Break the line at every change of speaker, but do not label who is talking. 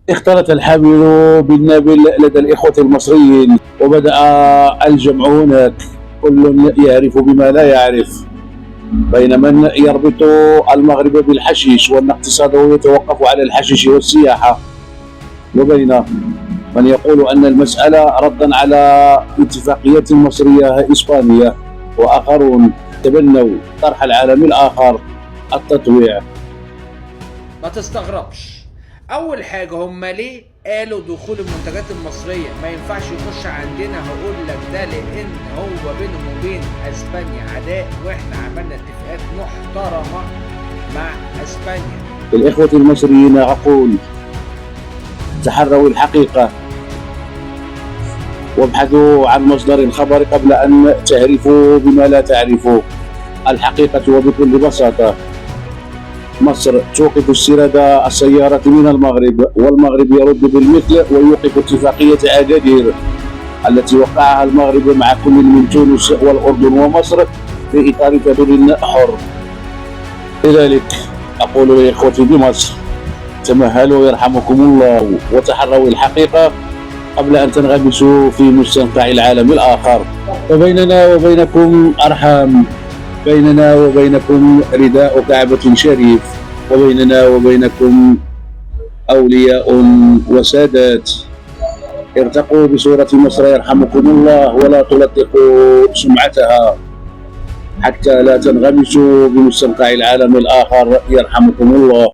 اختلط الحبل بالنابل لدى الإخوة المصريين، وبدأ الجمع هناك، كل يعرف بما لا يعرف، بين من يربط المغرب بالحشيش وأن اقتصاده يتوقف على الحشيش والسياحة، وبين من يقول أن المسألة ردا على اتفاقية مصرية إسبانية، وآخرون تبنوا طرح العالم الآخر، التطويع.
ما تستغربش. اول حاجة هم ليه قالوا دخول المنتجات المصرية ما ينفعش يخش عندنا؟ هقول لك ده لان هو بينهم وبين اسبانيا عداء، واحنا عملنا اتفاقات محترمة مع اسبانيا.
الإخوة المصريين أقول تحروا الحقيقة وابحثوا عن مصدر الخبر قبل أن تعرفوا بما لا تعرفوا. الحقيقة وبكل بساطة مصر توقف استيراد السيارة من المغرب، والمغرب يرد بالمثل ويوقف اتفاقية أجادير التي وقعها المغرب مع كل من تونس والأردن ومصر في إطار تبادل حر. لذلك أقول لإخوتي بمصر تمهلوا يرحمكم الله وتحروا الحقيقة قبل أن تنغمسوا في مستنقع العالم الآخر. وبيننا وبينكم أرحام، بيننا وبينكم رداء كعبة شريف، وبيننا وبينكم أولياء وسادات. ارتقوا بصورة مصر يرحمكم الله، ولا تلطقوا سمعتها حتى لا تنغمسوا بمستنقع العالم الآخر يرحمكم الله.